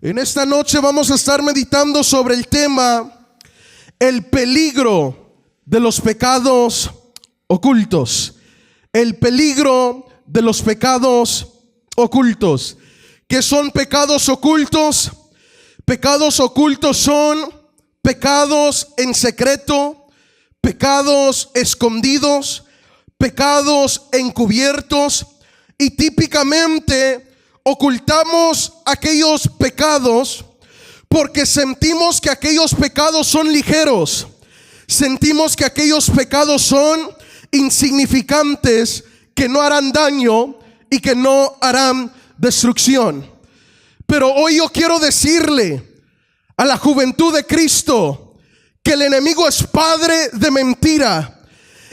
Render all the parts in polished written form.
En esta noche vamos a estar meditando sobre el tema el peligro de los pecados ocultos. El peligro de los pecados ocultos. ¿Qué son pecados ocultos? Pecados ocultos son pecados en secreto, pecados escondidos, pecados encubiertos, y típicamente ocultamos aquellos pecados porque sentimos que aquellos pecados son ligeros. Sentimos que aquellos pecados son insignificantes, que no harán daño y que no harán destrucción. Pero hoy yo quiero decirle a la juventud de Cristo que el enemigo es padre de mentira.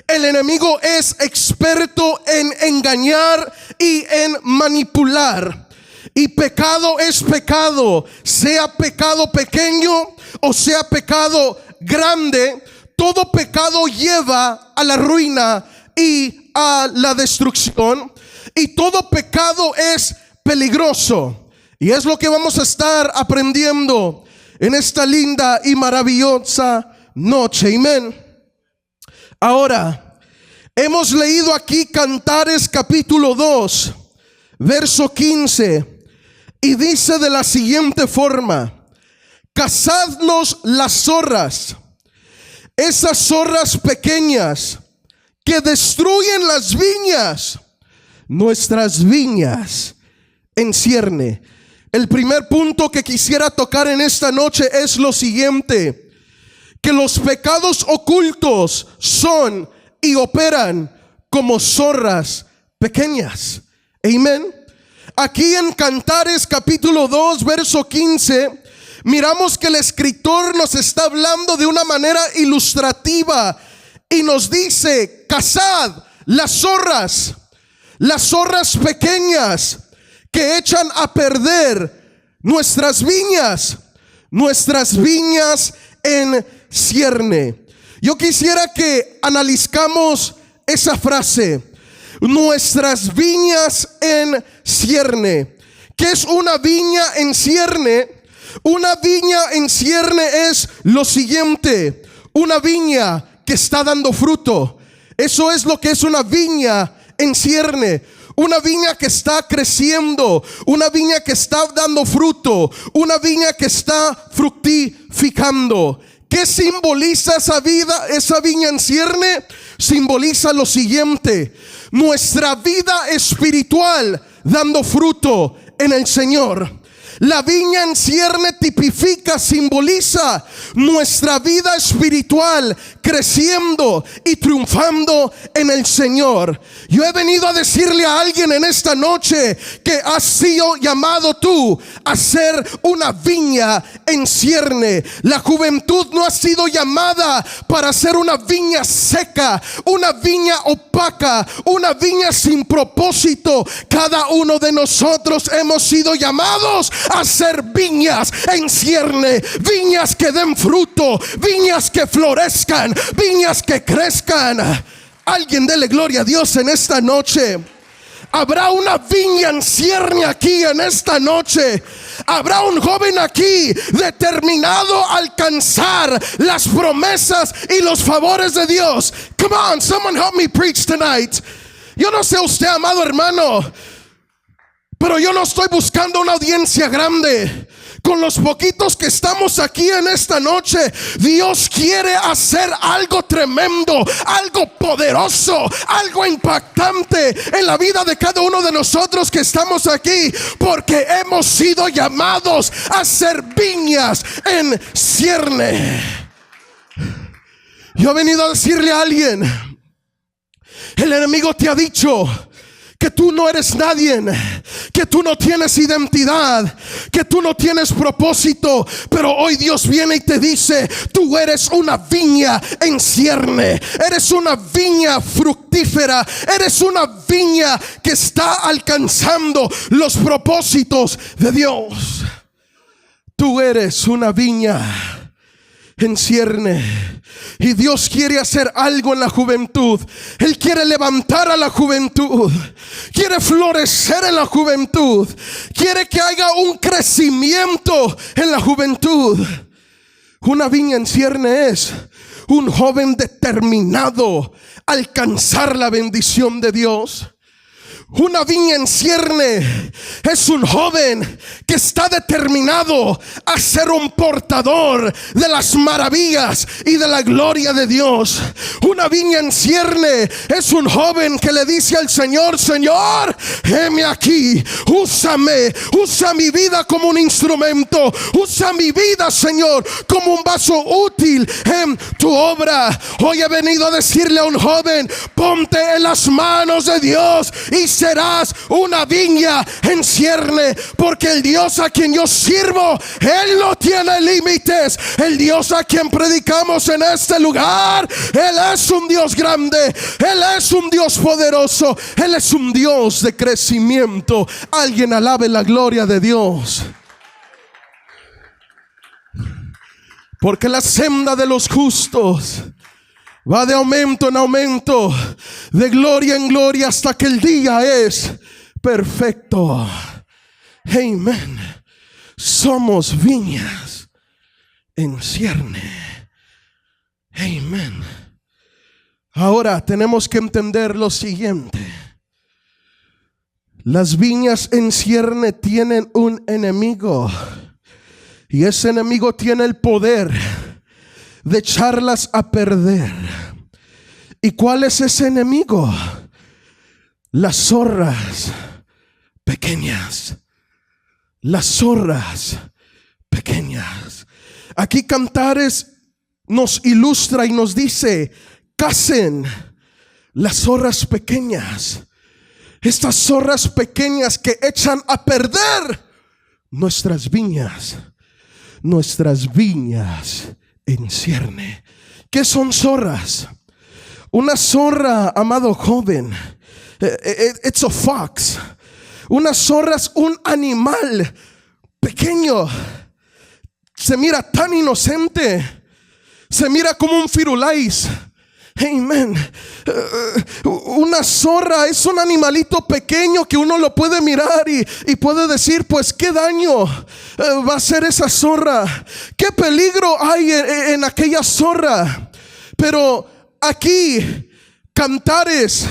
El enemigo es experto en engañar y en manipular. Y pecado es pecado, sea pecado pequeño o sea pecado grande. Todo pecado lleva a la ruina y a la destrucción. Y todo pecado es peligroso. Y es lo que vamos a estar aprendiendo en esta linda y maravillosa noche. Amén. Ahora, hemos leído aquí Cantares capítulo 2, verso 15. Y dice de la siguiente forma: cazadnos las zorras, esas zorras pequeñas que destruyen las viñas, nuestras viñas en cierne. El primer punto que quisiera tocar en esta noche es lo siguiente: que los pecados ocultos son y operan como zorras pequeñas. Amén. Aquí en Cantares capítulo 2, verso 15, miramos que el escritor nos está hablando de una manera ilustrativa y nos dice: cazad las zorras pequeñas que echan a perder nuestras viñas en cierne. Yo quisiera que analizcamos esa frase: nuestras viñas en cierne. ¿Qué es una viña en cierne? Una viña en cierne es lo siguiente: una viña que está dando fruto. Eso es lo que es una viña en cierne. Una viña que está creciendo, una viña que está dando fruto, una viña que está fructificando. ¿Qué simboliza esa viña en cierne? Simboliza lo siguiente: nuestra vida espiritual dando fruto en el Señor. La viña en cierne tipifica, simboliza nuestra vida espiritual creciendo y triunfando en el Señor. Yo he venido a decirle a alguien en esta noche que has sido llamado tú a ser una viña en cierne. La juventud no ha sido llamada para ser una viña seca, una viña opaca, una viña sin propósito. Cada uno de nosotros hemos sido llamados a ser viñas en cierne, viñas que den fruto, viñas que florezcan, viñas que crezcan. Alguien dele gloria a Dios en esta noche. Habrá una viña en cierne aquí en esta noche. Habrá un joven aquí determinado a alcanzar las promesas y los favores de Dios. Come on, someone help me preach tonight. Yo no sé usted, amado hermano, pero yo no estoy buscando una audiencia grande. Con los poquitos que estamos aquí en esta noche, Dios quiere hacer algo tremendo, algo poderoso, algo impactante en la vida de cada uno de nosotros que estamos aquí, porque hemos sido llamados a ser viñas en cierne. Yo he venido a decirle a alguien: el enemigo te ha dicho que tú no eres nadie, que tú no tienes identidad, que tú no tienes propósito. Pero hoy Dios viene y te dice: tú eres una viña en cierne, eres una viña fructífera, eres una viña que está alcanzando los propósitos de Dios. Tú eres una viña en cierne. Y Dios quiere hacer algo en la juventud. Él quiere levantar a la juventud. Quiere florecer en la juventud. Quiere que haya un crecimiento en la juventud. Una viña en cierne es un joven determinado a alcanzar la bendición de Dios. Una viña en cierne es un joven que está determinado a ser un portador de las maravillas y de la gloria de Dios. Una viña en cierne es un joven que le dice al Señor: Señor, heme aquí, úsame, usa mi vida como un instrumento, usa mi vida, Señor, como un vaso útil en tu obra. Hoy he venido a decirle a un joven: ponte en las manos de Dios y serás una viña en cierne, porque el Dios a quien yo sirvo, Él no tiene límites. El Dios a quien predicamos en este lugar, Él es un Dios grande, Él es un Dios poderoso, Él es un Dios de crecimiento. Alguien alabe la gloria de Dios. Porque la senda de los justos va de aumento en aumento, de gloria en gloria, hasta que el día es perfecto. Amén. Somos viñas en cierne. Amén. Ahora tenemos que entender lo siguiente. Las viñas en cierne tienen un enemigo, y ese enemigo tiene el poder de echarlas a perder. ¿Y cuál es ese enemigo? Las zorras pequeñas. Las zorras pequeñas. Aquí Cantares nos ilustra y nos dice: cacen las zorras pequeñas. Estas zorras pequeñas que echan a perder nuestras viñas. Nuestras viñas en cierne. ¿Qué son zorras? Una zorra, amado joven, it's a fox. Una zorra es un animal pequeño. Se mira tan inocente. Se mira como un firulais. Amén. Una zorra es un animalito pequeño que uno lo puede mirar y puede decir: pues qué daño va a hacer esa zorra, qué peligro hay en aquella zorra. Pero aquí Cantares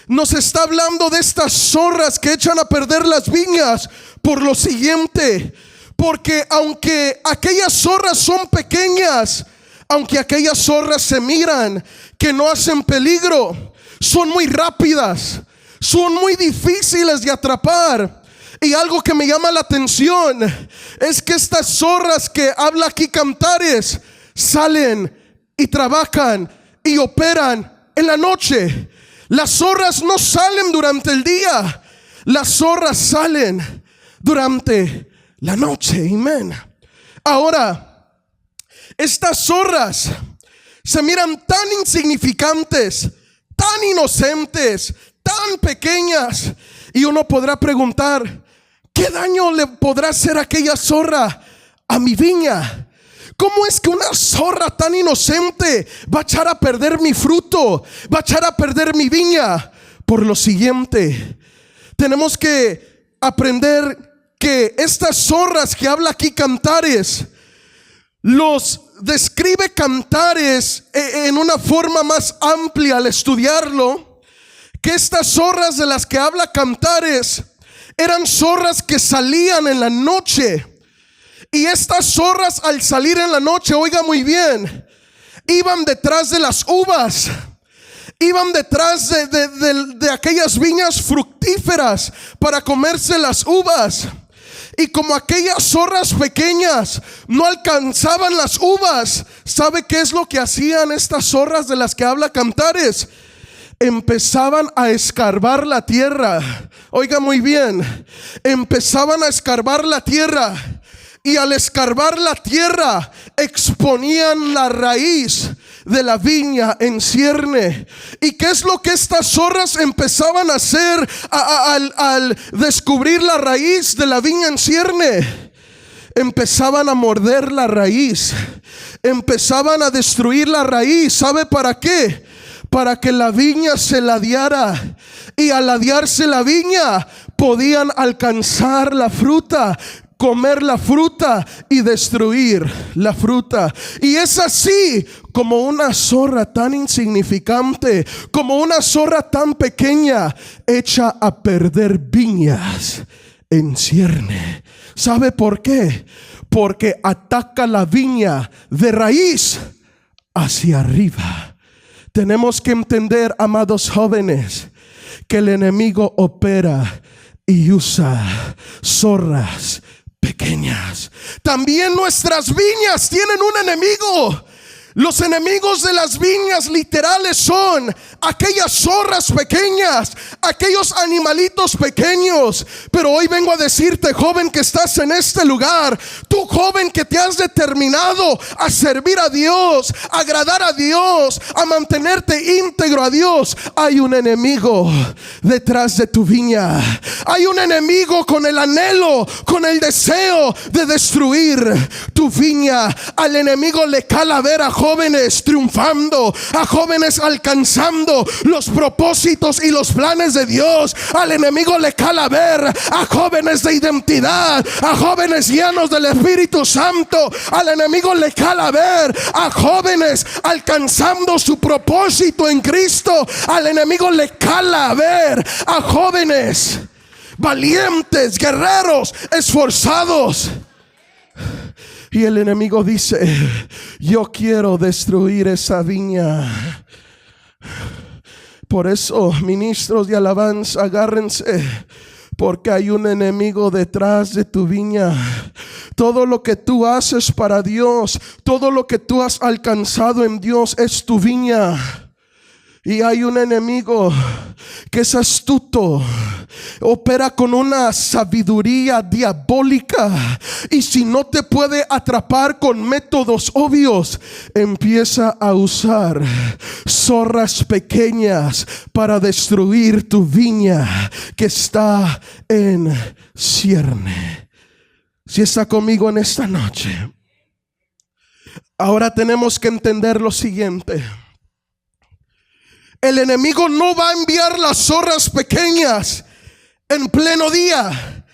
nos está hablando de estas zorras que echan a perder las viñas por lo siguiente: porque aunque aquellas zorras son pequeñas, aunque aquellas zorras se miran que no hacen peligro, son muy rápidas, son muy difíciles de atrapar. Y algo que me llama la atención es que estas zorras que habla aquí Cantares salen y trabajan y operan en la noche. Las zorras no salen durante el día, las zorras salen durante la noche. Amén. Ahora, estas zorras se miran tan insignificantes, tan inocentes, tan pequeñas, y uno podrá preguntar: ¿qué daño le podrá hacer aquella zorra a mi viña? ¿Cómo es que una zorra tan inocente va a echar a perder mi fruto, va a echar a perder mi viña? Por lo siguiente, tenemos que aprender que estas zorras que habla aquí Cantares, los describe Cantares en una forma más amplia al estudiarlo. Que estas zorras de las que habla Cantares eran zorras que salían en la noche. Y estas zorras, al salir en la noche, oiga muy bien, iban detrás de las uvas, iban detrás de aquellas viñas fructíferas para comerse las uvas. Y como aquellas zorras pequeñas no alcanzaban las uvas, ¿sabe qué es lo que hacían estas zorras de las que habla Cantares? Empezaban a escarbar la tierra. Oiga muy bien, empezaban a escarbar la tierra. Y al escarbar la tierra, exponían la raíz de la viña en cierne. ¿Y qué es lo que estas zorras empezaban a hacer al descubrir la raíz de la viña en cierne? empezaban a morder la raíz, empezaban a destruir la raíz. ¿Sabe para qué? Para que la viña se ladeara, y al ladearse la viña podían alcanzar la fruta, comer la fruta y destruir la fruta. Y es así como una zorra tan insignificante, como una zorra tan pequeña, echa a perder viñas en cierne. ¿Sabe por qué? Porque ataca la viña de raíz hacia arriba. Tenemos que entender, amados jóvenes, que el enemigo opera y usa zorras pequeñas. También nuestras viñas tienen un enemigo. Los enemigos de las viñas literales son aquellas zorras pequeñas, aquellos animalitos pequeños. Pero hoy vengo a decirte, joven que estás en este lugar, tú joven que te has determinado a servir a Dios, a agradar a Dios, a mantenerte íntegro a Dios, hay un enemigo detrás de tu viña. Hay un enemigo con el anhelo, con el deseo de destruir tu viña. Al enemigo le cala ver a jóvenes triunfando, a jóvenes alcanzando los propósitos y los planes de Dios. Al enemigo le cala ver a jóvenes de identidad, a jóvenes llenos del Espíritu Santo. Al enemigo le cala ver a jóvenes alcanzando su propósito en Cristo. Al enemigo le cala ver a jóvenes valientes, guerreros, esforzados. Y el enemigo dice: yo quiero destruir esa viña. Por eso, ministros de alabanza, agárrense, porque hay un enemigo detrás de tu viña. Todo lo que tú haces para Dios, todo lo que tú has alcanzado en Dios es tu viña. Y hay un enemigo que es astuto, opera con una sabiduría diabólica, y si no te puede atrapar con métodos obvios, empieza a usar zorras pequeñas para destruir tu viña que está en cierne. Si está conmigo en esta noche, ahora tenemos que entender lo siguiente: el enemigo no va a enviar las zorras pequeñas en pleno día.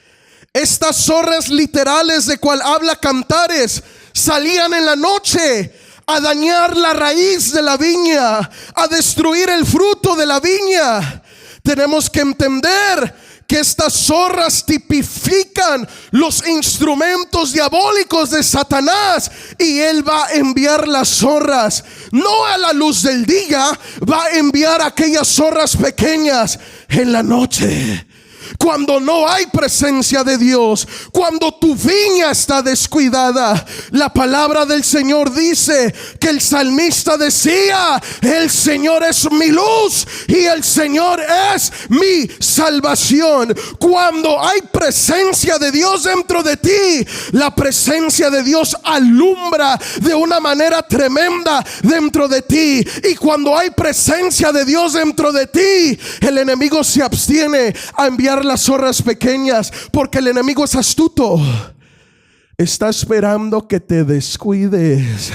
Estas zorras literales de cual habla Cantares salían en la noche a dañar la raíz de la viña, a destruir el fruto de la viña. Tenemos que entender que estas zorras tipifican los instrumentos diabólicos de Satanás, y él va a enviar las zorras no a la luz del día, va a enviar aquellas zorras pequeñas en la noche. Cuando no hay presencia de Dios, cuando tu viña está descuidada. La palabra del Señor dice que el salmista decía: el Señor es mi luz y el Señor es mi salvación. Cuando hay presencia de Dios dentro de ti, la presencia de Dios alumbra de una manera tremenda dentro de ti. Y cuando hay presencia de Dios dentro de ti, el enemigo se abstiene a enviar las zorras pequeñas, porque el enemigo es astuto. Está esperando que te descuides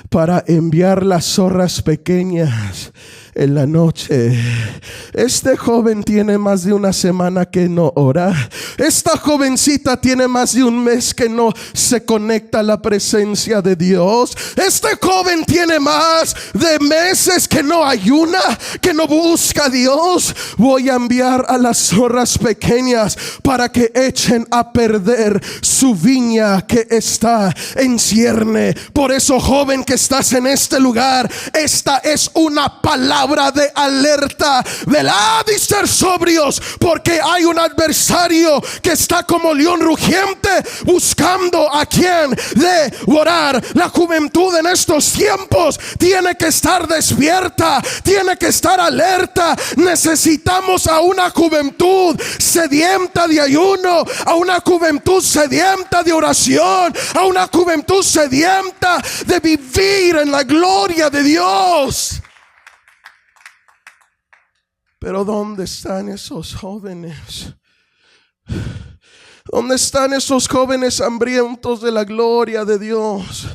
para enviar las zorras pequeñas en la noche. Este joven tiene más de una semana que no ora. Esta jovencita tiene más de un mes que no se conecta a la presencia de Dios. Este joven tiene más de meses que no ayuna, que no busca a Dios. Voy a enviar a las zorras pequeñas para que echen a perder su viña que está en cierne. Por eso, joven que estás en este lugar, esta es una palabra de alerta. Velad y ser sobrios, porque hay un adversario que está como león rugiente buscando a quien devorar. La juventud en estos tiempos tiene que estar despierta, tiene que estar alerta. Necesitamos a una juventud sedienta de ayuno, a una juventud sedienta de oración, a una juventud sedienta de vivir en la gloria de Dios. Pero ¿dónde están esos jóvenes? ¿Dónde están esos jóvenes hambrientos de la gloria de Dios?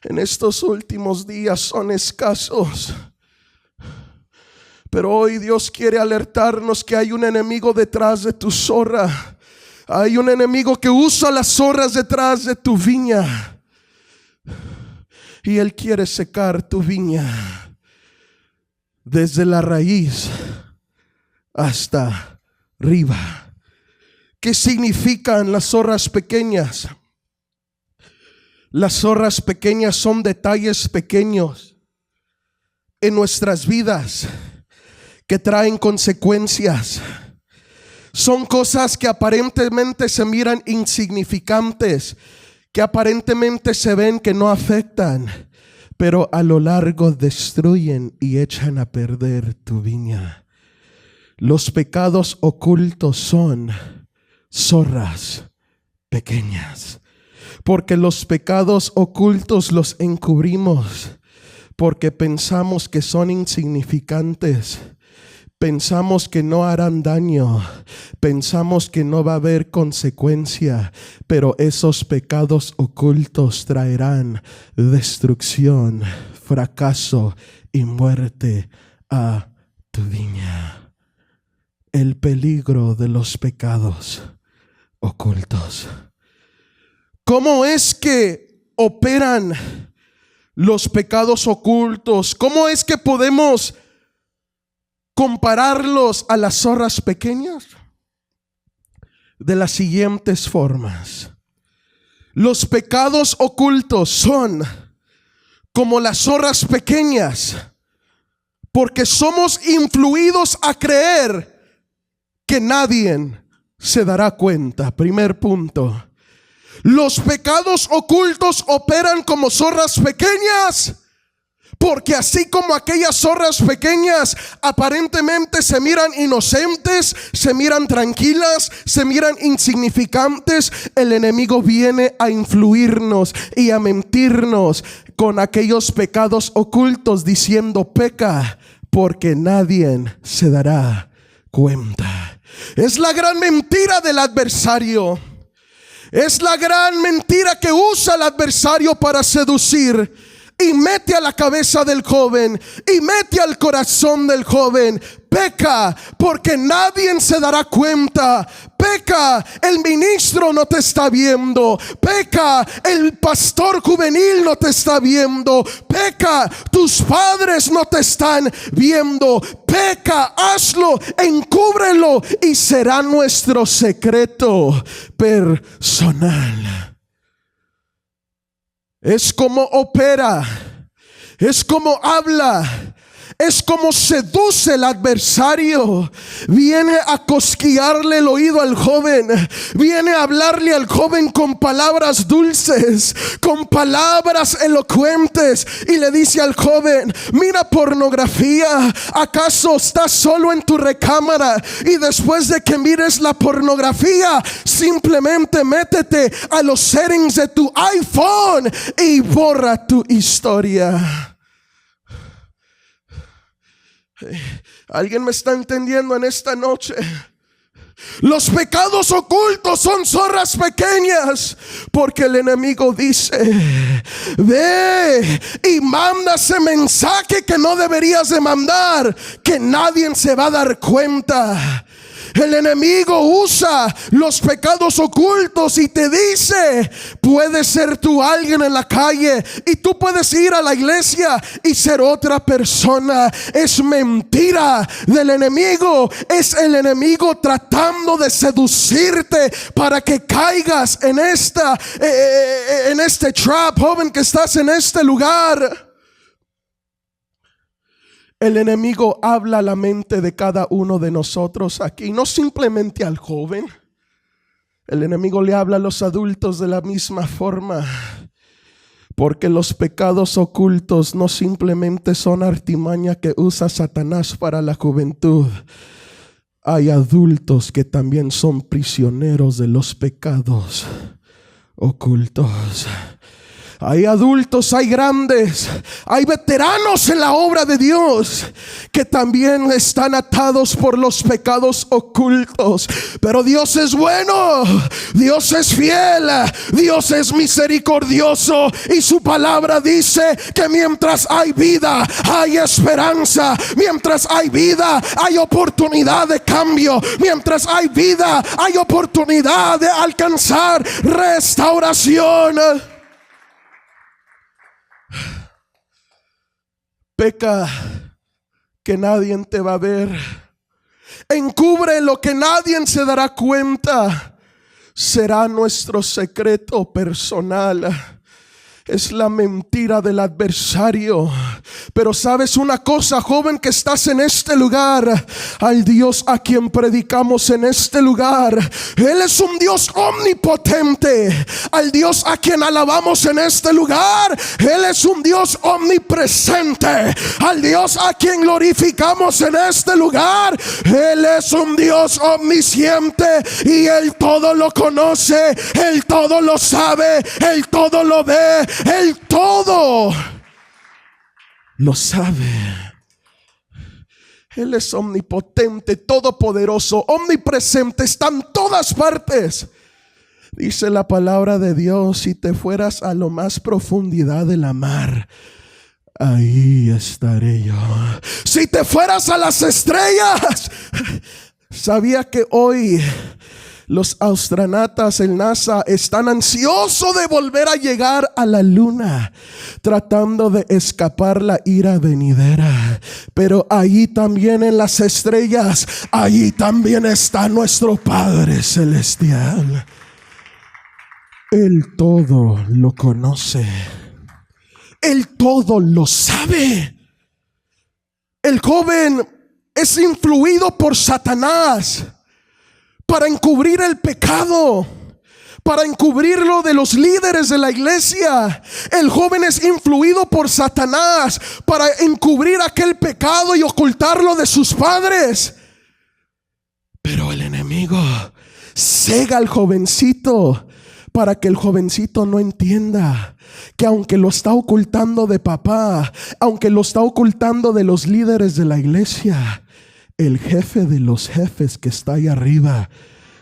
En estos últimos días son escasos. Pero hoy Dios quiere alertarnos que hay un enemigo detrás de tu zorra. Hay un enemigo que usa las zorras detrás de tu viña. Y Él quiere secar tu viña desde la raíz hasta arriba. ¿Qué significan las zorras pequeñas? Las zorras pequeñas son detalles pequeños en nuestras vidas que traen consecuencias. Son cosas que aparentemente se miran insignificantes, que aparentemente se ven que no afectan, pero a lo largo destruyen y echan a perder tu viña. Los pecados ocultos son zorras pequeñas, porque los pecados ocultos los encubrimos, porque pensamos que son insignificantes. Pensamos que no harán daño, pensamos que no va a haber consecuencia, pero esos pecados ocultos traerán destrucción, fracaso y muerte a tu viña. El peligro de los pecados ocultos. ¿Cómo es que operan los pecados ocultos? ¿Cómo es que podemos compararlos a las zorras pequeñas? De las siguientes formas. Los pecados ocultos son como las zorras pequeñas, porque somos influidos a creer que nadie se dará cuenta. Primer punto. Los pecados ocultos operan como zorras pequeñas, porque así como aquellas zorras pequeñas aparentemente se miran inocentes, se miran tranquilas, se miran insignificantes, el enemigo viene a influirnos y a mentirnos con aquellos pecados ocultos, diciendo: peca porque nadie se dará cuenta. Es la gran mentira del adversario. Es la gran mentira que usa el adversario para seducir y mete a la cabeza del joven y mete al corazón del joven. Peca porque nadie se dará cuenta. Peca, el ministro no te está viendo. Peca, el pastor juvenil no te está viendo. Peca, tus padres no te están viendo. Peca, hazlo, encúbrelo y será nuestro secreto personal. Es como opera, es como habla, es como seduce el adversario. Viene a cosquillarle el oído al joven, viene a hablarle al joven con palabras dulces, con palabras elocuentes, y le dice al joven: mira pornografía. ¿Acaso estás solo en tu recámara y después de que mires la pornografía simplemente métete a los settings de tu iPhone y borra tu historia? ¿Alguien me está entendiendo en esta noche? Los pecados ocultos son zorras pequeñas, porque el enemigo dice: ve y manda ese mensaje que no deberías de mandar, que nadie se va a dar cuenta. El enemigo usa los pecados ocultos y te dice: puedes ser tú alguien en la calle y tú puedes ir a la iglesia y ser otra persona. Es mentira del enemigo. Es el enemigo tratando de seducirte para que caigas en este trap, joven, que estás en este lugar. El enemigo habla a la mente de cada uno de nosotros aquí, no simplemente al joven. El enemigo le habla a los adultos de la misma forma, porque los pecados ocultos no simplemente son artimaña que usa Satanás para la juventud. Hay adultos que también son prisioneros de los pecados ocultos. Hay adultos, hay grandes, hay veteranos en la obra de Dios que también están atados por los pecados ocultos. Pero Dios es bueno, Dios es fiel, Dios es misericordioso, y su palabra dice que mientras hay vida, hay esperanza. Mientras hay vida, hay oportunidad de cambio. Mientras hay vida, hay oportunidad de alcanzar restauración. Peca que nadie te va a ver. Encubre lo que nadie se dará cuenta. Será nuestro secreto personal. Es la mentira del adversario. Pero sabes una cosa, joven, que estás en este lugar, al Dios a quien predicamos en este lugar, Él es un Dios omnipotente. Al Dios a quien alabamos en este lugar, Él es un Dios omnipresente. Al Dios a quien glorificamos en este lugar, Él es un Dios omnisciente, y Él todo lo conoce, Él todo lo sabe, Él todo lo ve, Él todo lo sabe. Él es omnipotente, todopoderoso, omnipresente, está en todas partes. Dice la palabra de Dios: si te fueras a lo más profundidad de la mar, ahí estaré yo. Si te fueras a las estrellas. Sabía que hoy los astronautas, el NASA, están ansiosos de volver a llegar a la luna, tratando de escapar la ira venidera. Pero allí también, en las estrellas, allí también está nuestro Padre Celestial. Él todo lo conoce, Él todo lo sabe. El joven es influido por Satanás para encubrir el pecado, para encubrirlo de los líderes de la iglesia. El joven es influido por Satanás para encubrir aquel pecado y ocultarlo de sus padres. Pero el enemigo cega al jovencito para que el jovencito no entienda que aunque lo está ocultando de papá, aunque lo está ocultando de los líderes de la iglesia, el jefe de los jefes que está ahí arriba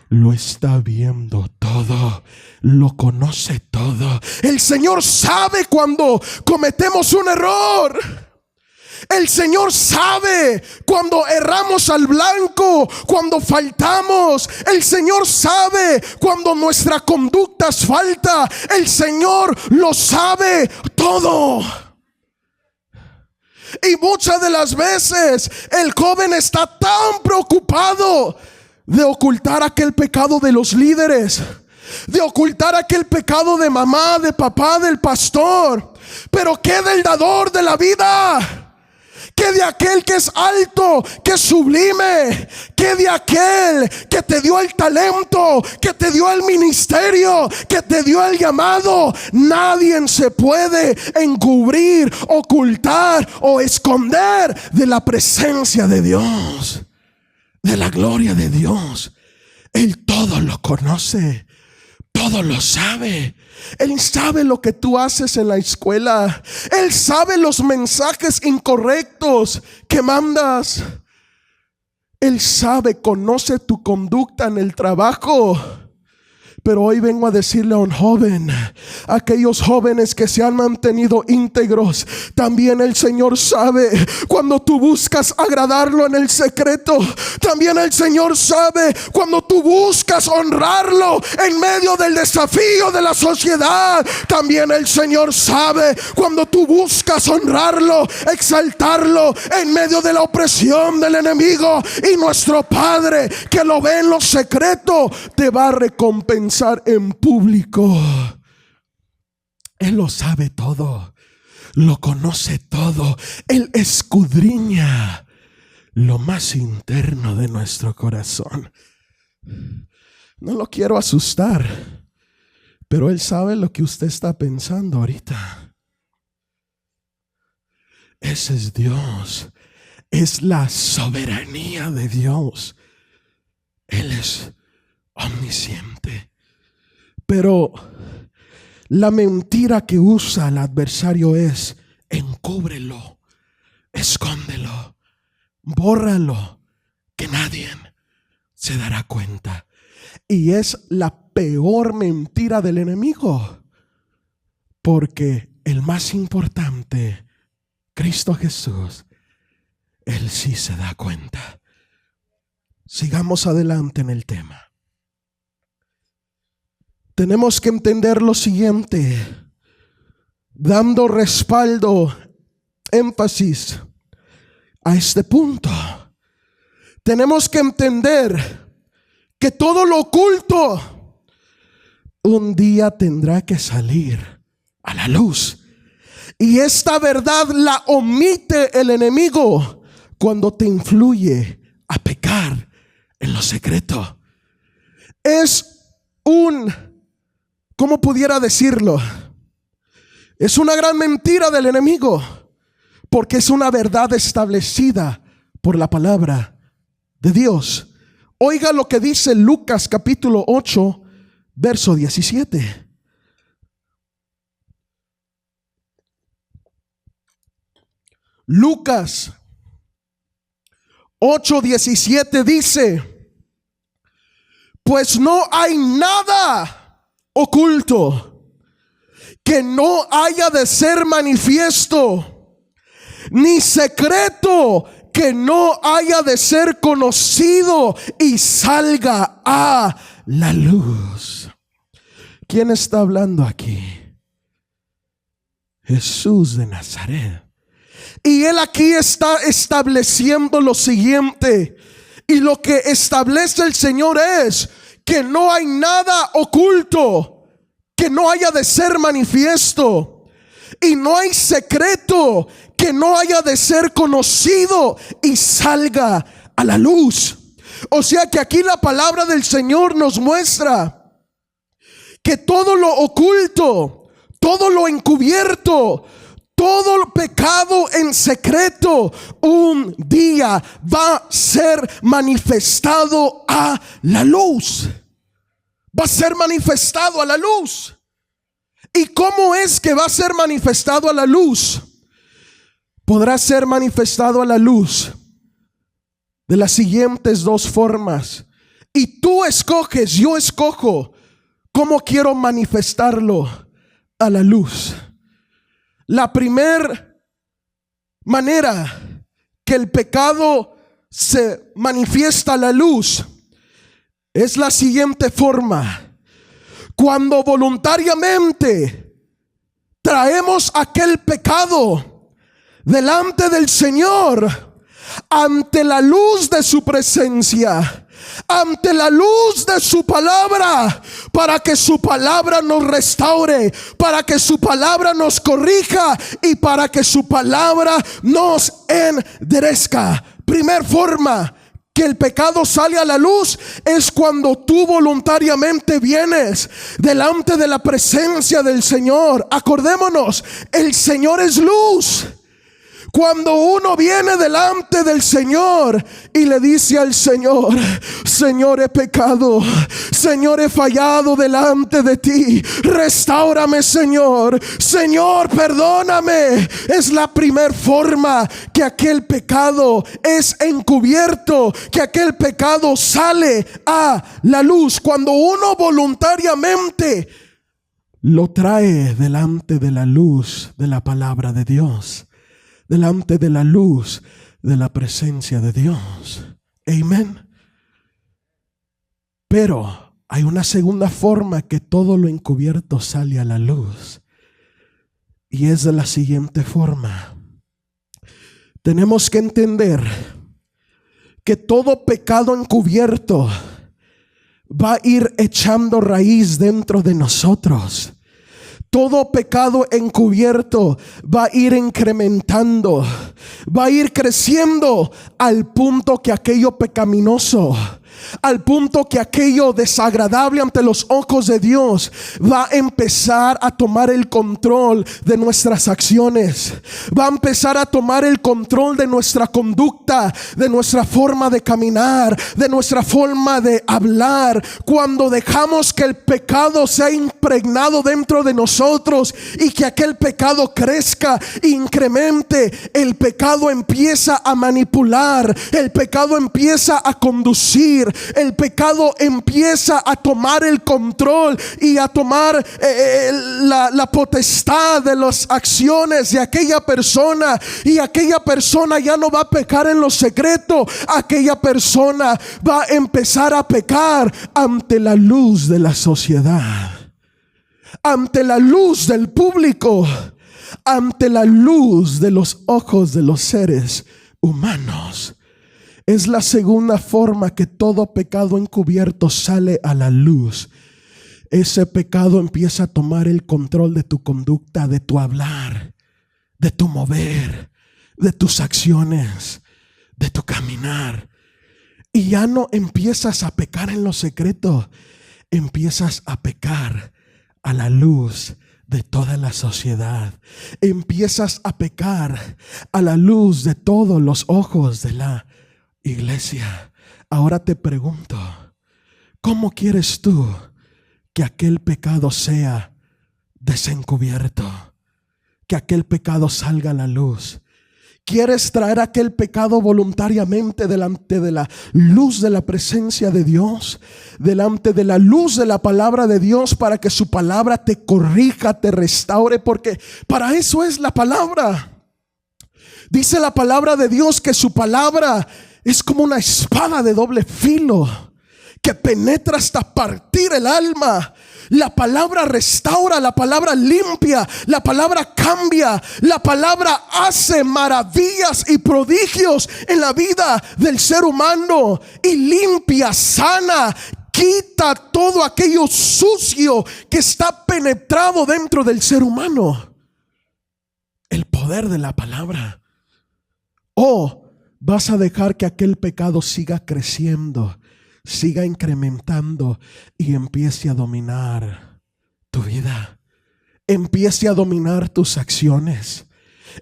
lo está viendo todo, lo conoce todo. El Señor sabe cuando cometemos un error. El Señor sabe cuando erramos al blanco, cuando faltamos. El Señor sabe cuando nuestra conducta es falta. El Señor lo sabe todo. Y muchas de las veces el joven está tan preocupado de ocultar aquel pecado de los líderes, de ocultar aquel pecado de mamá, de papá, del pastor. Pero ¿qué del dador de la vida? ¿Qué de aquel que es alto, que es sublime? ¿Qué de aquel que te dio el talento, que te dio el ministerio, que te dio el llamado? Nadie se puede encubrir, ocultar o esconder de la presencia de Dios, de la gloria de Dios. Él todo lo conoce, todo lo sabe. Él sabe lo que tú haces en la escuela. Él sabe los mensajes incorrectos que mandas. Él sabe, conoce tu conducta en el trabajo. Pero hoy vengo a decirle a un joven, aquellos jóvenes que se han mantenido íntegros, también el Señor sabe cuando tú buscas agradarlo en el secreto. También el Señor sabe cuando tú buscas honrarlo en medio del desafío de la sociedad. También el Señor sabe cuando tú buscas honrarlo, exaltarlo en medio de la opresión del enemigo. Y nuestro Padre, que lo ve en lo secreto, te va a recompensar en público. Él lo sabe todo, lo conoce todo. Él escudriña lo más interno de nuestro corazón. No lo quiero asustar, pero Él sabe lo que usted está pensando ahorita. Ese es Dios, es la soberanía de Dios. Él es omnisciente. Pero La mentira que usa el adversario es: encúbrelo, escóndelo, bórralo, que nadie se dará cuenta. Y es la peor mentira del enemigo, porque el más importante, Cristo Jesús, Él sí se da cuenta. Sigamos adelante en el tema. Tenemos que entender lo siguiente, dando respaldo, énfasis a este punto. Tenemos que entender que todo lo oculto un día tendrá que salir a la luz. Y esta verdad la omite el enemigo cuando te influye a pecar en lo secreto. Es ¿cómo pudiera decirlo? Es una gran mentira del enemigo, porque es una verdad establecida por la palabra de Dios. Oiga lo que dice Lucas capítulo 8, verso 17. Lucas 8:17 dice: pues no hay nada oculto que no haya de ser manifiesto, ni secreto que no haya de ser conocido y salga a la luz. ¿Quién está hablando aquí? Jesús de Nazaret. Y Él aquí está estableciendo lo siguiente. Y lo que establece el Señor es que no hay nada oculto que no haya de ser manifiesto, y no hay secreto que no haya de ser conocido y salga a la luz. O sea que aquí la palabra del Señor nos muestra que todo lo oculto, todo lo encubierto, todo el pecado en secreto, un día va a ser manifestado a la luz. Va a ser manifestado a la luz. ¿Y cómo es que va a ser manifestado a la luz? Podrá ser manifestado a la luz de las siguientes dos formas. Y tú escoges, yo escojo cómo quiero manifestarlo a la luz. La primera manera que el pecado se manifiesta a la luz es la siguiente forma: cuando voluntariamente traemos aquel pecado delante del Señor, ante la luz de su presencia, ante la luz de su palabra, para que su palabra nos restaure, para que su palabra nos corrija y para que su palabra nos enderezca. Primer forma que el pecado sale a la luz es cuando tú voluntariamente vienes delante de la presencia del Señor. Acordémonos, el Señor es luz. Cuando uno viene delante del Señor y le dice al Señor: Señor, he pecado, Señor, he fallado delante de ti, restáurame, Señor, Señor, perdóname. Es la primer forma que aquel pecado es encubierto, que aquel pecado sale a la luz, cuando uno voluntariamente lo trae delante de la luz de la palabra de Dios, delante de la luz de la presencia de Dios. Amén. Pero hay una segunda forma que todo lo encubierto sale a la luz, y es de la siguiente forma. Tenemos que entender que todo pecado encubierto va a ir echando raíz dentro de nosotros. Todo pecado encubierto va a ir incrementando, va a ir creciendo al punto que aquello pecaminoso al punto que aquello desagradable ante los ojos de Dios va a empezar a tomar el control de nuestras acciones, va a empezar a tomar el control de nuestra conducta, de nuestra forma de caminar, de nuestra forma de hablar. Cuando dejamos que el pecado sea impregnado dentro de nosotros y que aquel pecado crezca, incremente, el pecado empieza a manipular, el pecado empieza a conducir, el pecado empieza a tomar el control y a tomar la potestad de las acciones de aquella persona, y aquella persona ya no va a pecar en lo secreto, aquella persona va a empezar a pecar ante la luz de la sociedad, ante la luz del público, ante la luz de los ojos de los seres humanos. Es la segunda forma que todo pecado encubierto sale a la luz. Ese pecado empieza a tomar el control de tu conducta, de tu hablar, de tu mover, de tus acciones, de tu caminar. Y ya no empiezas a pecar en lo secreto, empiezas a pecar a la luz de toda la sociedad. Empiezas a pecar a la luz de todos los ojos de la iglesia. Ahora te pregunto, ¿cómo quieres tú que aquel pecado sea desencubierto? Que aquel pecado salga a la luz. ¿Quieres traer aquel pecado voluntariamente delante de la luz de la presencia de Dios? Delante de la luz de la palabra de Dios, para que su palabra te corrija, te restaure, porque para eso es la palabra. Dice la palabra de Dios que su palabra es como una espada de doble filo que penetra hasta partir el alma. La palabra restaura, la palabra limpia, la palabra cambia, la palabra hace maravillas y prodigios en la vida del ser humano, y limpia, sana, quita todo aquello sucio que está penetrado dentro del ser humano. El poder de la palabra. O vas a dejar que aquel pecado siga creciendo, siga incrementando y empiece a dominar tu vida, empiece a dominar tus acciones,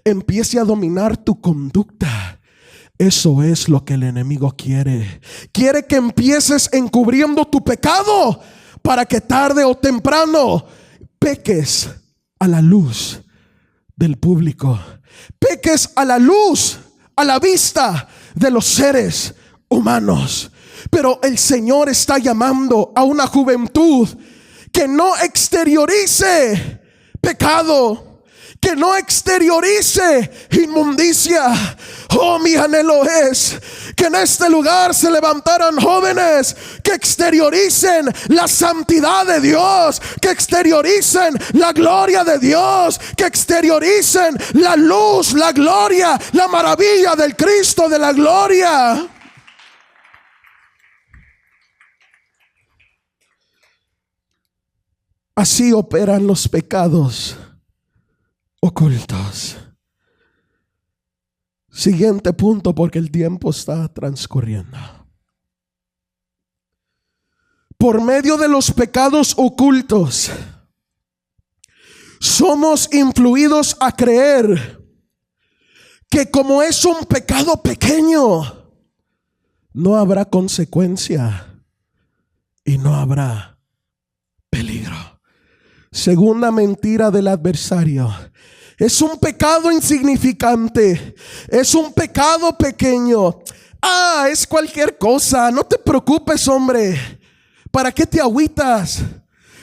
empiece a dominar tu conducta. Eso es lo que el enemigo quiere. Quiere que empieces encubriendo tu pecado para que tarde o temprano peques a la luz del público, peques a la luz, a la vista de los seres humanos. Pero el Señor está llamando a una juventud que no exteriorice pecado, que no exteriorice inmundicia. Oh, mi anhelo es que en este lugar se levantaran jóvenes que exterioricen la santidad de Dios, que exterioricen la gloria de Dios, que exterioricen la luz, la gloria, la maravilla del Cristo de la gloria. Así operan los pecados ocultos. Siguiente punto, porque el tiempo está transcurriendo. Por medio de los pecados ocultos, somos influidos a creer que como es un pecado pequeño, no habrá consecuencia y no habrá peligro. Segunda mentira del adversario: es un pecado insignificante, es un pecado pequeño. Es cualquier cosa, no te preocupes, hombre. ¿Para qué te agüitas?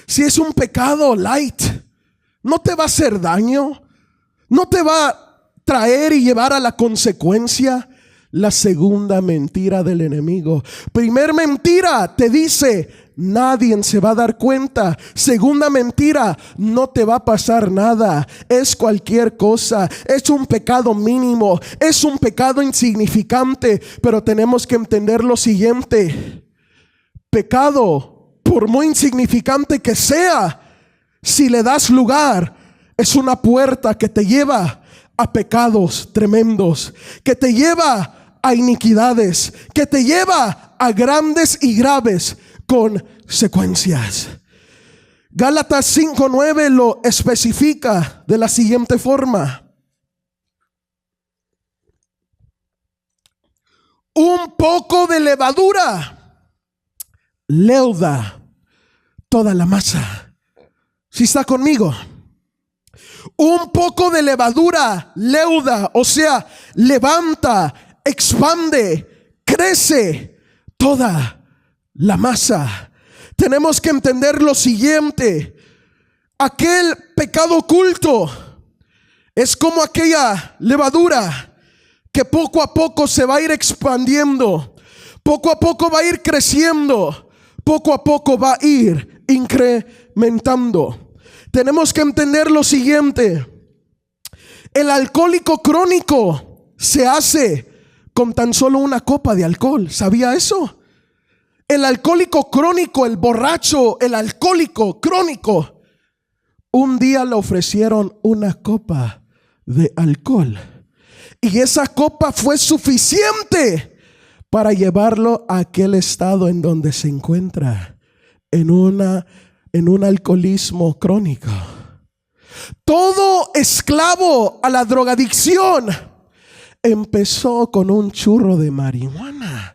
Si es un pecado light, no te va a hacer daño, no te va a traer y llevar a la consecuencia. La segunda mentira del enemigo. Primer mentira, te dice: nadie se va a dar cuenta. Segunda mentira: no te va a pasar nada. Es cualquier cosa. Es un pecado mínimo. Es un pecado insignificante. Pero tenemos que entender lo siguiente: pecado, por muy insignificante que sea, si le das lugar, es una puerta que te lleva a pecados tremendos, que te lleva a iniquidades, que te lleva a grandes y graves consecuencias. Gálatas 5:9 lo especifica de la siguiente forma: un poco de levadura leuda toda la masa. ¿Sí está conmigo? Un poco de levadura leuda, o sea, levanta, expande, crece toda la masa. Tenemos que entender lo siguiente: aquel pecado oculto es como aquella levadura que poco a poco se va a ir expandiendo, poco a poco va a ir creciendo, poco a poco va a ir incrementando. Tenemos que entender lo siguiente: el alcohólico crónico se hace con tan solo una copa de alcohol. ¿Sabía eso? El alcohólico crónico, el borracho, el alcohólico crónico, un día le ofrecieron una copa de alcohol y esa copa fue suficiente para llevarlo a aquel estado en donde se encuentra, en un alcoholismo crónico. Todo esclavo a la drogadicción empezó con un churro de marihuana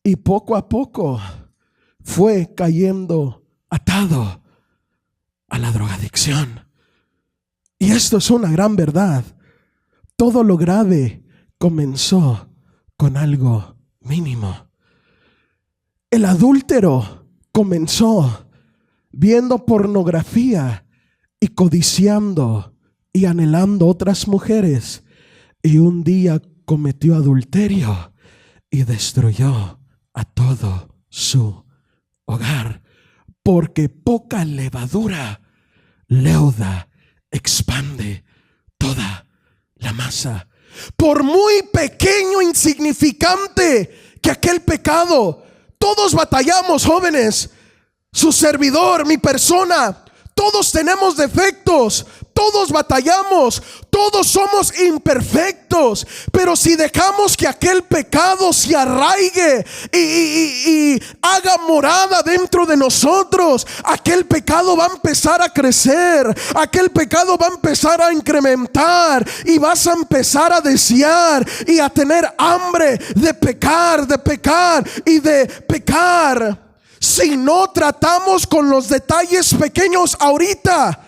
y poco a poco fue cayendo atado a la drogadicción. Y esto es una gran verdad. Todo lo grave comenzó con algo mínimo. El adúltero comenzó viendo pornografía y codiciando y anhelando otras mujeres, y un día cometió adulterio y destruyó a todo su hogar, porque poca levadura leuda, expande toda la masa. Por muy pequeño, insignificante que aquel pecado, todos batallamos, jóvenes, su servidor, mi persona, todos tenemos defectos, todos batallamos, todos somos imperfectos. Pero si dejamos que aquel pecado se arraigue y haga morada dentro de nosotros, aquel pecado va a empezar a crecer, aquel pecado va a empezar a incrementar, y vas a empezar a desear y a tener hambre de pecar y de pecar. Si no tratamos con los detalles pequeños ahorita,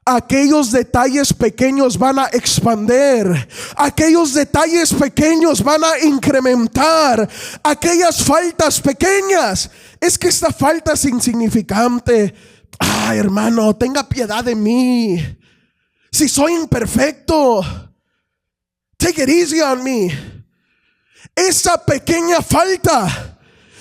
aquellos detalles pequeños van a expandir, aquellos detalles pequeños van a incrementar, aquellas faltas pequeñas. Es que esta falta es insignificante. Ay, hermano, tenga piedad de mí. Si soy imperfecto, take it easy on me. Esa pequeña falta,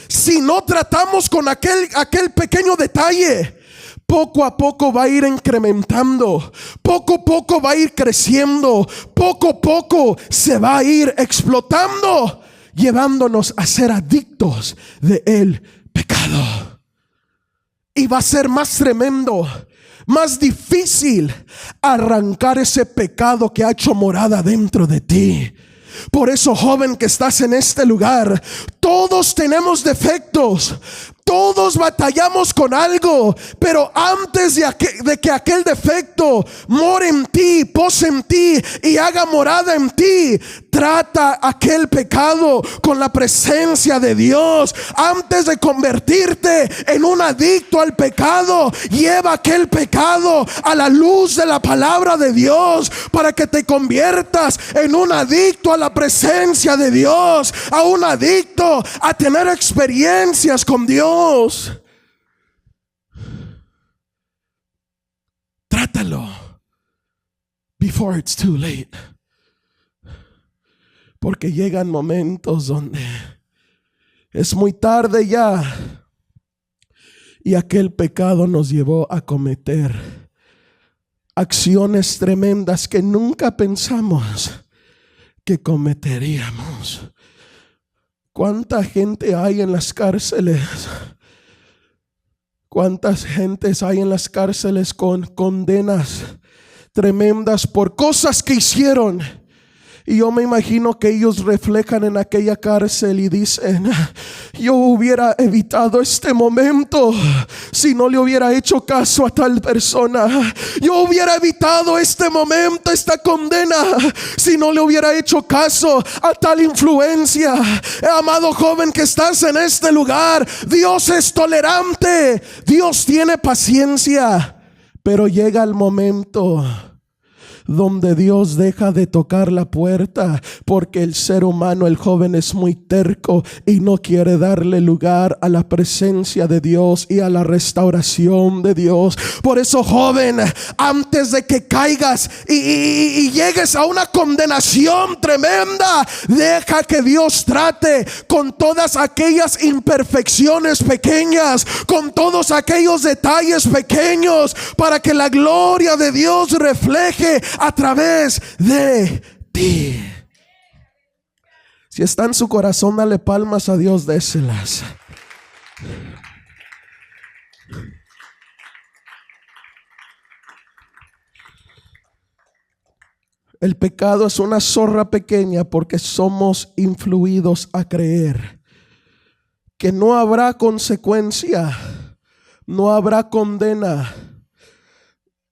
si no tratamos con aquel pequeño detalle, poco a poco va a ir incrementando, poco a poco va a ir creciendo, poco a poco se va a ir explotando, llevándonos a ser adictos del pecado. Y va a ser más tremendo, más difícil arrancar ese pecado que ha hecho morada dentro de ti. Por eso, joven que estás en este lugar, todos tenemos defectos, todos batallamos con algo, pero antes de que aquel defecto more en ti, pose en ti y haga morada en ti, trata aquel pecado con la presencia de Dios. Antes de convertirte en un adicto al pecado, lleva aquel pecado a la luz de la palabra de Dios, para que te conviertas en un adicto a la presencia de Dios, a un adicto a tener experiencias con Dios. Trátalo before it's too late, porque llegan momentos donde es muy tarde ya y aquel pecado nos llevó a cometer acciones tremendas que nunca pensamos que cometeríamos. ¿Cuánta gente hay en las cárceles? ¿Cuántas gentes hay en las cárceles con condenas tremendas por cosas que hicieron? Y yo me imagino que ellos reflejan en aquella cárcel y dicen: yo hubiera evitado este momento si no le hubiera hecho caso a tal persona. Yo hubiera evitado este momento, esta condena, si no le hubiera hecho caso a tal influencia. Amado joven que estás en este lugar, Dios es tolerante, Dios tiene paciencia, pero llega el momento donde Dios deja de tocar la puerta, porque el ser humano, el joven, es muy terco y no quiere darle lugar a la presencia de Dios y a la restauración de Dios. Por eso, joven, antes de que caigas y llegues a una condenación tremenda, deja que Dios trate con todas aquellas imperfecciones pequeñas, con todos aquellos detalles pequeños, para que la gloria de Dios refleje a través de ti. Si está en su corazón, dale palmas a Dios, déselas. El pecado es una zorra pequeña porque somos influidos a creer que no habrá consecuencia, no habrá condena,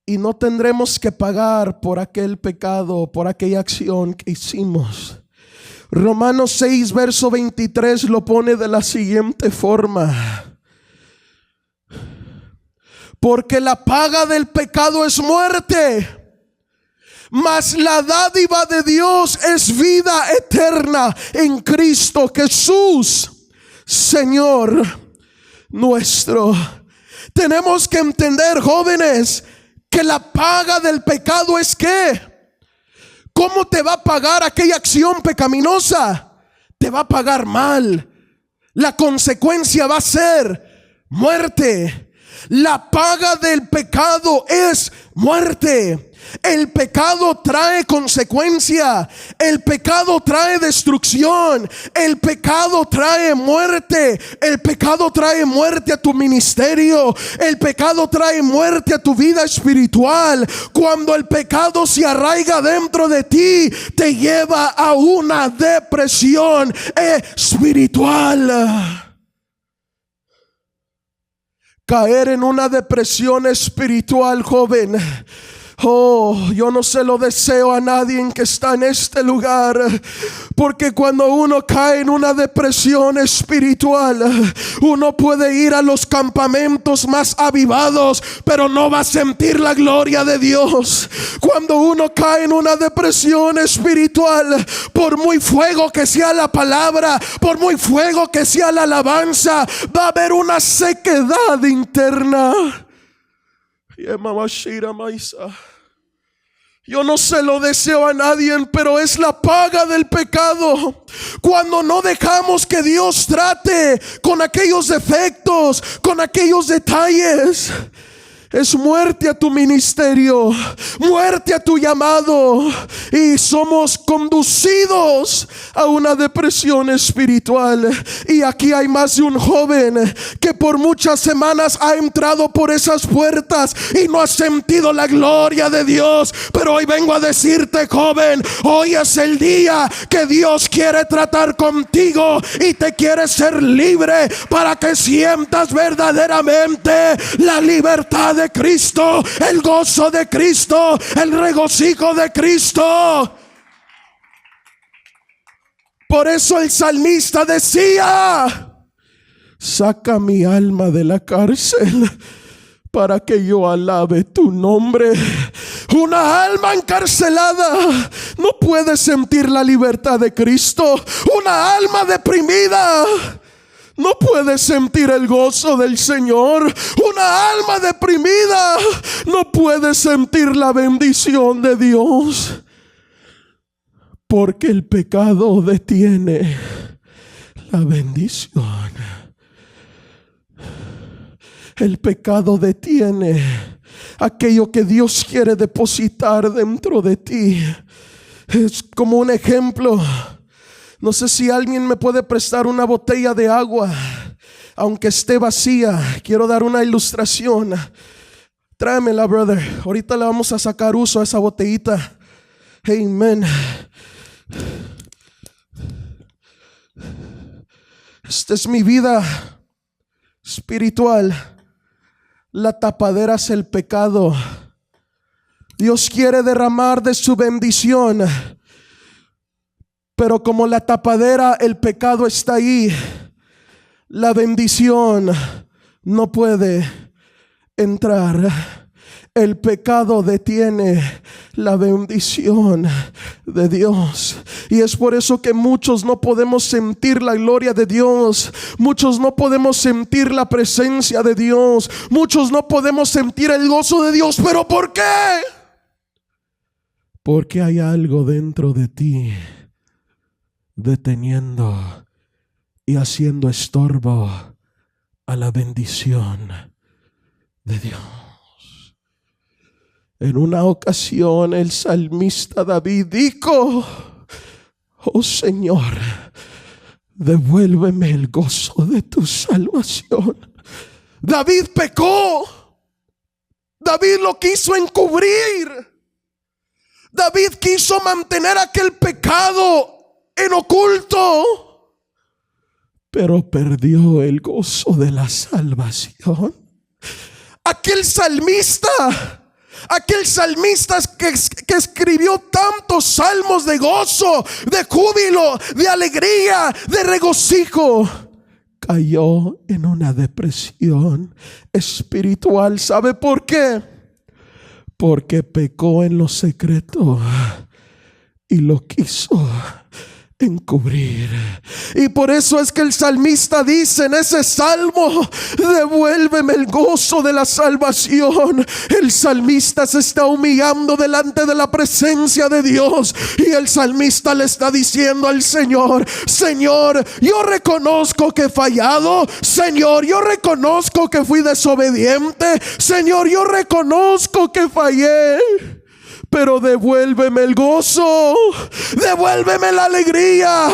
y no tendremos que pagar por aquel pecado, por aquella acción que hicimos. Romanos 6 verso 23 lo pone de la siguiente forma: porque la paga del pecado es muerte, mas la dádiva de Dios es vida eterna en Cristo Jesús, Señor nuestro. Tenemos que entender, jóvenes, que la paga del pecado es ¿qué? ¿Cómo te va a pagar aquella acción pecaminosa? Te va a pagar mal. La consecuencia va a ser muerte. La paga del pecado es muerte. El pecado trae consecuencia. El pecado trae destrucción. El pecado trae muerte. El pecado trae muerte a tu ministerio. El pecado trae muerte a tu vida espiritual. Cuando el pecado se arraiga dentro de ti, te lleva a una depresión espiritual. Caer en una depresión espiritual, joven, yo no se lo deseo a nadie que está en este lugar, porque cuando uno cae en una depresión espiritual, uno puede ir a los campamentos más avivados, pero no va a sentir la gloria de Dios. Cuando uno cae en una depresión espiritual, por muy fuego que sea la palabra, por muy fuego que sea la alabanza, va a haber una sequedad interna. Yo no se lo deseo a nadie, pero es la paga del pecado. Cuando no dejamos que Dios trate con aquellos defectos, con aquellos detalles, es muerte a tu ministerio, muerte a tu llamado, y somos conducidos a una depresión espiritual. Y aquí hay más de un joven que por muchas semanas ha entrado por esas puertas y no ha sentido la gloria de Dios. Pero hoy vengo a decirte, joven, hoy es el día que Dios quiere tratar contigo y te quiere ser libre para que sientas verdaderamente la libertad de Cristo, el gozo de Cristo, el regocijo de Cristo. Por eso el salmista decía: saca mi alma de la cárcel para que yo alabe tu nombre. Una alma encarcelada no puede sentir la libertad de Cristo. Una alma deprimida no puede sentir el gozo del Señor. Una alma deprimida no puede sentir la bendición de Dios, porque el pecado detiene la bendición. El pecado detiene aquello que Dios quiere depositar dentro de ti. Es como un ejemplo. No sé si alguien me puede prestar una botella de agua, aunque esté vacía. Quiero dar una ilustración. Tráemela, brother. Ahorita le vamos a sacar uso a esa botellita. Amen. Esta es mi vida espiritual. La tapadera es el pecado. Dios quiere derramar de su bendición, pero como la tapadera, el pecado está ahí, la bendición no puede entrar. El pecado detiene la bendición de Dios. Y es por eso que muchos no podemos sentir la gloria de Dios. Muchos no podemos sentir la presencia de Dios. Muchos no podemos sentir el gozo de Dios. ¿Pero por qué? Porque hay algo dentro de ti deteniendo y haciendo estorbo a la bendición de Dios. En una ocasión el salmista David dijo: oh Señor, devuélveme el gozo de tu salvación. David pecó. David lo quiso encubrir. David quiso mantener aquel pecado en oculto, pero perdió el gozo de la salvación. Aquel salmista que escribió tantos salmos de gozo, de júbilo, de alegría, de regocijo, cayó en una depresión espiritual. ¿Sabe por qué? Porque pecó en lo secreto y lo quiso encubrir. Y por eso es que el salmista dice en ese salmo: devuélveme el gozo de la salvación. El salmista se está humillando delante de la presencia de Dios, y el salmista le está diciendo al Señor: Señor, yo reconozco que he fallado. Señor, yo reconozco que fui desobediente. Señor, yo reconozco que fallé, pero devuélveme el gozo, devuélveme la alegría,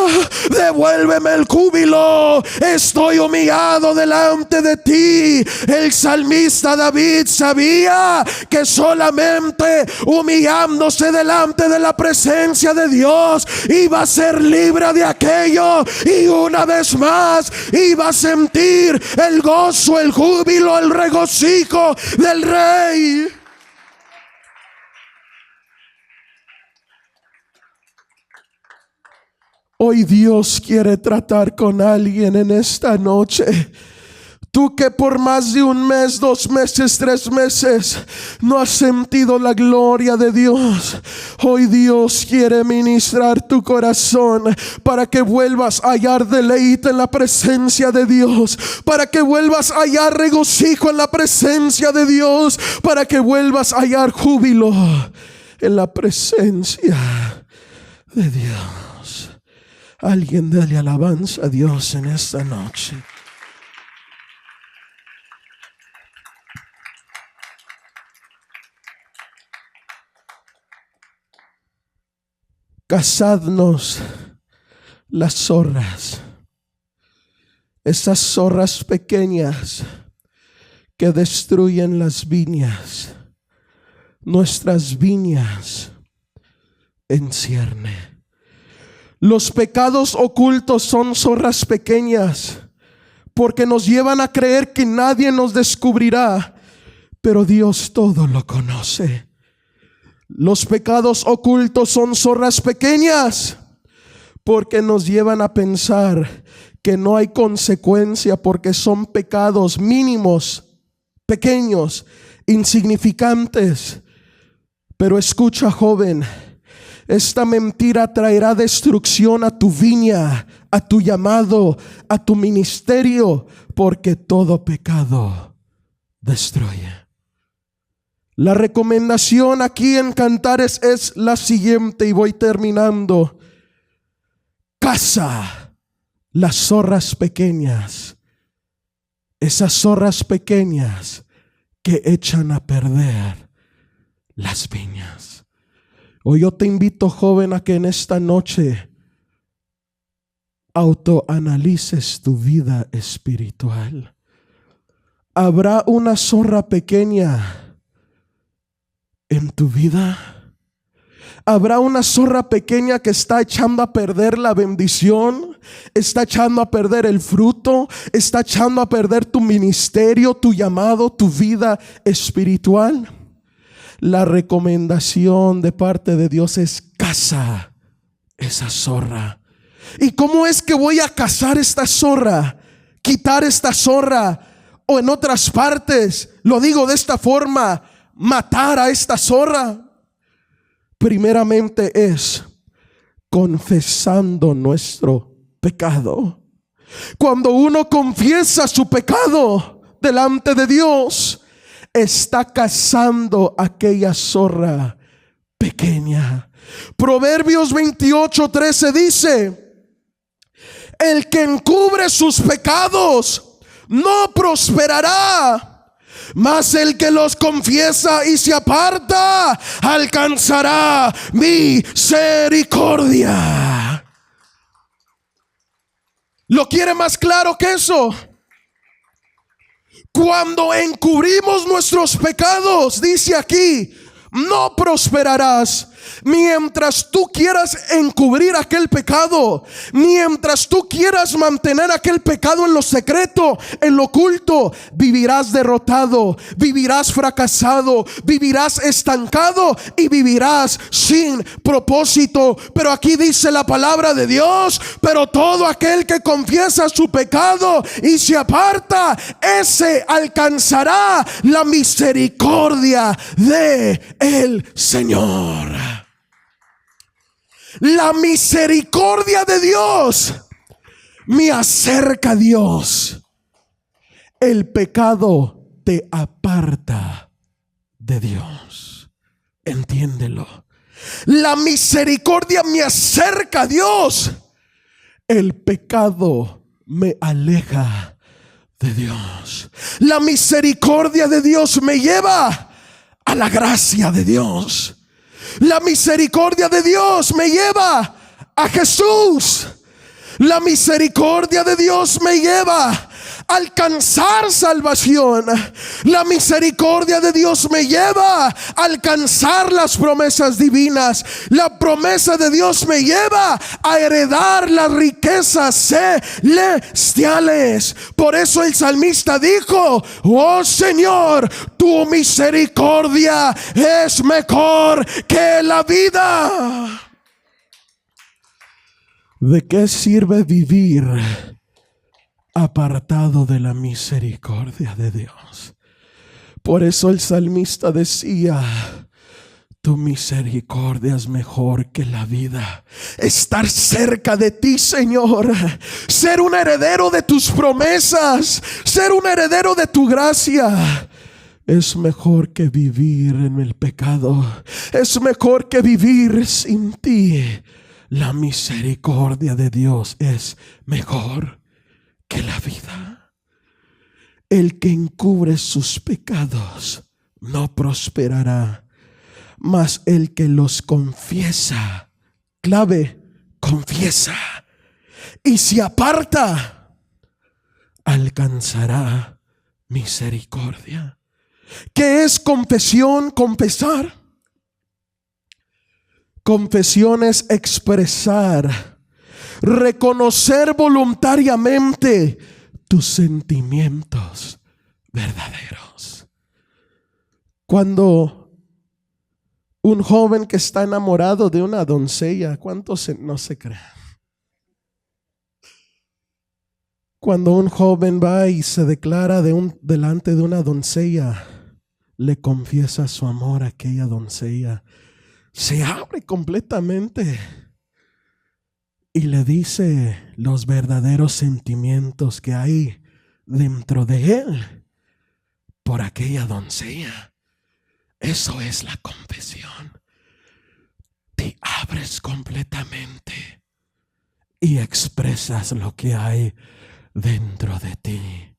devuélveme el júbilo. Estoy humillado delante de ti. El salmista David sabía que solamente humillándose delante de la presencia de Dios iba a ser libre de aquello, y una vez más iba a sentir el gozo, el júbilo, el regocijo del Rey. Hoy Dios quiere tratar con alguien en esta noche. Tú que por más de un mes, 2 meses, 3 meses no has sentido la gloria de Dios, hoy Dios quiere ministrar tu corazón para que vuelvas a hallar deleite en la presencia de Dios, para que vuelvas a hallar regocijo en la presencia de Dios, para que vuelvas a hallar júbilo en la presencia de Dios. Alguien dale alabanza a Dios en esta noche. Cazadnos las zorras, esas zorras pequeñas que destruyen las viñas, nuestras viñas en cierne. Los pecados ocultos son zorras pequeñas porque nos llevan a creer que nadie nos descubrirá, pero Dios todo lo conoce. Los pecados ocultos son zorras pequeñas porque nos llevan a pensar que no hay consecuencia, porque son pecados mínimos, pequeños, insignificantes. Pero escucha, joven, esta mentira traerá destrucción a tu viña, a tu llamado, a tu ministerio, porque todo pecado destruye. La recomendación aquí en Cantares es la siguiente, y voy terminando. Caza las zorras pequeñas, esas zorras pequeñas que echan a perder las viñas. Hoy yo te invito, joven, a que en esta noche autoanalices tu vida espiritual. ¿Habrá una zorra pequeña en tu vida? Habrá una zorra pequeña que está echando a perder la bendición, está echando a perder el fruto, está echando a perder tu ministerio, tu llamado, tu vida espiritual. La recomendación de parte de Dios es: caza esa zorra. ¿Y cómo es que voy a cazar esta zorra? Quitar esta zorra, o en otras partes, lo digo de esta forma, matar a esta zorra. Primeramente es confesando nuestro pecado. Cuando uno confiesa su pecado delante de Dios, está cazando aquella zorra pequeña. Proverbios 28:13 dice: el que encubre sus pecados no prosperará, mas el que los confiesa y se aparta alcanzará misericordia. ¿Lo quiere más claro que eso? Cuando encubrimos nuestros pecados, dice aquí, no prosperarás. Mientras tú quieras encubrir aquel pecado, mientras tú quieras mantener aquel pecado en lo secreto, en lo oculto, vivirás derrotado, vivirás fracasado, vivirás estancado y vivirás sin propósito. Pero aquí dice la palabra de Dios: pero todo aquel que confiesa su pecado y se aparta, ese alcanzará la misericordia de el Señor. La misericordia de Dios me acerca a Dios. El pecado te aparta de Dios. Entiéndelo. La misericordia me acerca a Dios. El pecado me aleja de Dios. La misericordia de Dios me lleva a la gracia de Dios. La misericordia de Dios me lleva a Jesús. La misericordia de Dios me lleva a alcanzar salvación. La misericordia de Dios me lleva a alcanzar las promesas divinas. La promesa de Dios me lleva a heredar las riquezas celestiales. Por eso el salmista dijo: oh Señor, tu misericordia es mejor que la vida. ¿De qué sirve vivir apartado de la misericordia de Dios? Por eso el salmista decía: tu misericordia es mejor que la vida. Estar cerca de ti, Señor, ser un heredero de tus promesas, ser un heredero de tu gracia, es mejor que vivir en el pecado. Es mejor que vivir sin ti. La misericordia de Dios es mejor que la vida. El que encubre sus pecados no prosperará, mas el que los confiesa, clave, confiesa, y se aparta, alcanzará misericordia. ¿Qué es confesión? Confesar. Confesión es expresar, reconocer voluntariamente tus sentimientos verdaderos. Cuando un joven que está enamorado de una doncella, ¿cuántos no se creen? Cuando un joven va y se declara delante de una doncella, le confiesa su amor a aquella doncella, se abre completamente y le dice los verdaderos sentimientos que hay dentro de él por aquella doncella. Eso es la confesión. Te abres completamente y expresas lo que hay dentro de ti.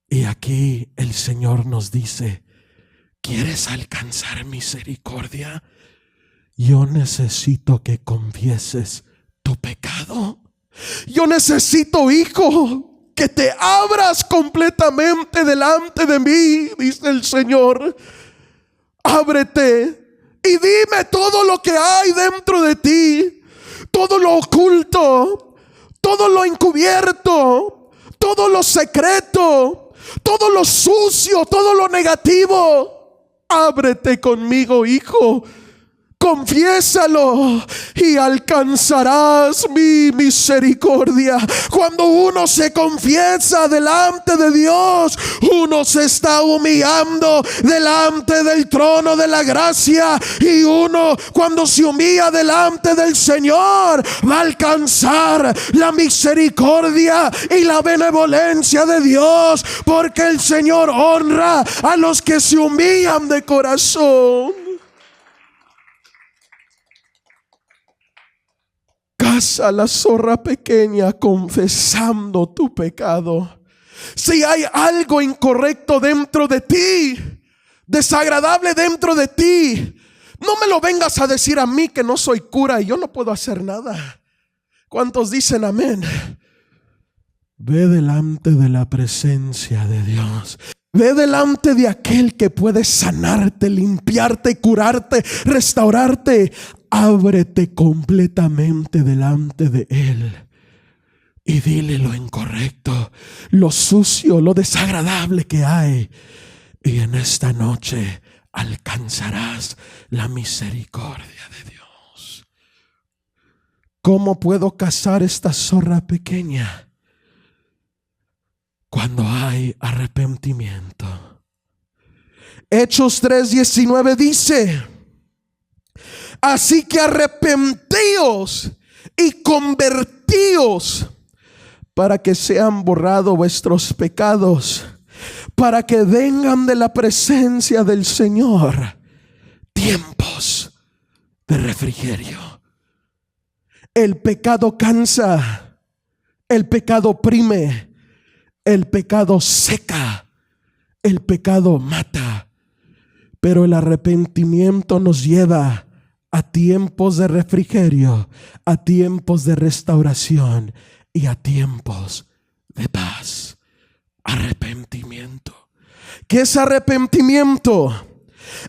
Y aquí el Señor nos dice: ¿quieres alcanzar misericordia? Yo necesito que confieses tu pecado. Yo necesito, hijo, que te abras completamente delante de mí, dice el Señor. Ábrete y dime todo lo que hay dentro de ti, todo lo oculto, todo lo encubierto, todo lo secreto, todo lo sucio, todo lo negativo. Ábrete conmigo, hijo. Confiésalo y alcanzarás mi misericordia. Cuando uno se confiesa delante de Dios, uno se está humillando delante del trono de la gracia, y uno, cuando se humilla delante del Señor, va a alcanzar la misericordia y la benevolencia de Dios, porque el Señor honra a los que se humillan de corazón. Caza la zorra pequeña confesando tu pecado. Si hay algo incorrecto dentro de ti, desagradable dentro de ti, no me lo vengas a decir a mí que no soy cura y yo no puedo hacer nada. ¿Cuántos dicen amén? Ve delante de la presencia de Dios. Ve delante de aquel que puede sanarte, limpiarte, curarte, restaurarte. Ábrete completamente delante de Él y dile lo incorrecto, lo sucio, lo desagradable que hay. Y en esta noche alcanzarás la misericordia de Dios. ¿Cómo puedo cazar esta zorra pequeña? Cuando hay arrepentimiento. Hechos 3:19 dice: así que arrepentíos y convertíos para que sean borrados vuestros pecados, para que vengan de la presencia del Señor tiempos de refrigerio. El pecado cansa, el pecado oprime, el pecado seca, el pecado mata, pero el arrepentimiento nos lleva a tiempos de refrigerio, a tiempos de restauración y a tiempos de paz. Arrepentimiento. ¿Qué es arrepentimiento?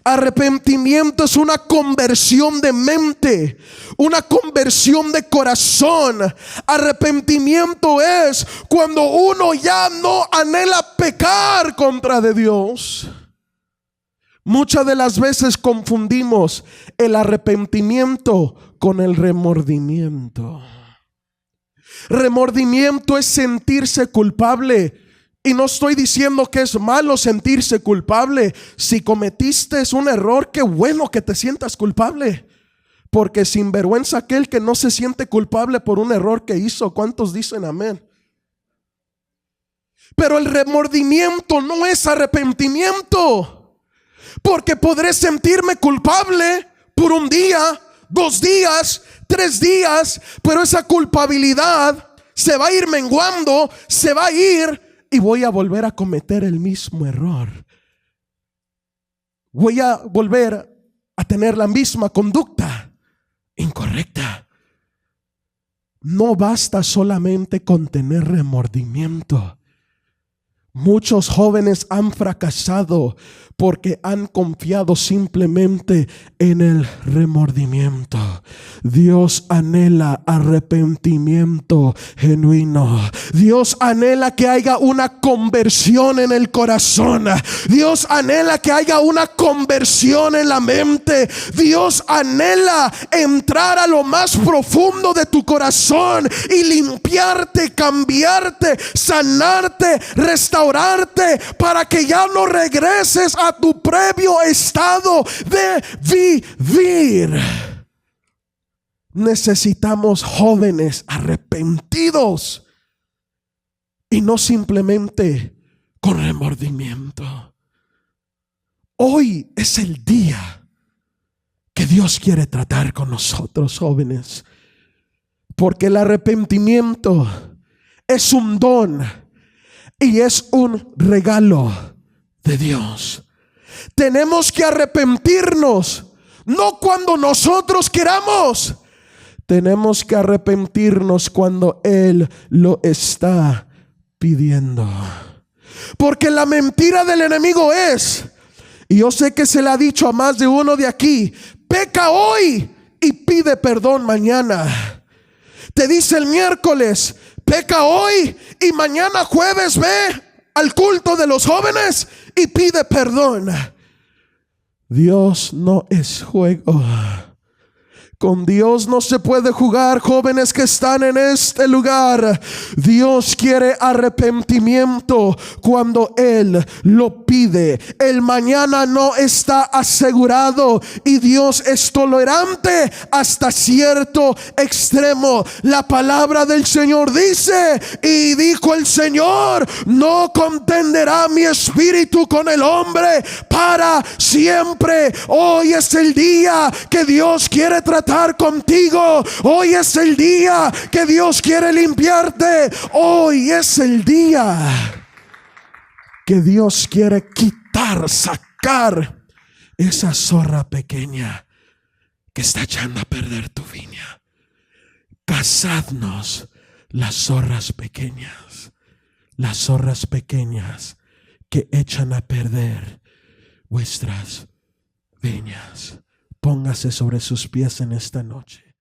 Arrepentimiento es una conversión de mente, una conversión de corazón. Arrepentimiento es cuando uno ya no anhela pecar contra de Dios. Muchas de las veces confundimos el arrepentimiento con el remordimiento. Remordimiento es sentirse culpable. Y no estoy diciendo que es malo sentirse culpable. Si cometiste un error, qué bueno que te sientas culpable. Porque sinvergüenza aquel que no se siente culpable por un error que hizo. ¿Cuántos dicen amén? Pero el remordimiento no es arrepentimiento. Porque podré sentirme culpable por un día, 2 días, 3 días, pero esa culpabilidad se va a ir menguando, se va a ir, y voy a volver a cometer el mismo error. Voy a volver a tener la misma conducta incorrecta. No basta solamente con tener remordimiento. Muchos jóvenes han fracasado porque han confiado simplemente en el remordimiento. Dios anhela arrepentimiento genuino. Dios anhela que haya una conversión en el corazón. Dios anhela que haya una conversión en la mente. Dios anhela entrar a lo más profundo de tu corazón y limpiarte, cambiarte, sanarte, restaurarte, para que ya no regreses a tu previo estado de vivir. Necesitamos jóvenes arrepentidos y no simplemente con remordimiento. Hoy es el día que Dios quiere tratar con nosotros, jóvenes, porque el arrepentimiento es un don y es un regalo de Dios. Tenemos que arrepentirnos, no cuando nosotros queramos. Tenemos que arrepentirnos cuando Él lo está pidiendo. Porque la mentira del enemigo es, y yo sé que se le ha dicho a más de uno de aquí, peca hoy y pide perdón mañana. Te dice el miércoles, peca hoy y mañana jueves ve al culto de los jóvenes y pide perdón. Dios no es juego. Con Dios no se puede jugar, jóvenes que están en este lugar. Dios quiere arrepentimiento cuando Él lo pide. El mañana no está asegurado y Dios es tolerante hasta cierto extremo. La palabra del Señor dice: y dijo el Señor, no contenderá mi espíritu con el hombre para siempre. Hoy es el día que Dios quiere tratar contigo. Hoy es el día que Dios quiere limpiarte. Hoy es el día que Dios quiere quitar, sacar esa zorra pequeña que está echando a perder tu viña. Cazadnos las zorras pequeñas que echan a perder vuestras viñas. Póngase sobre sus pies en esta noche.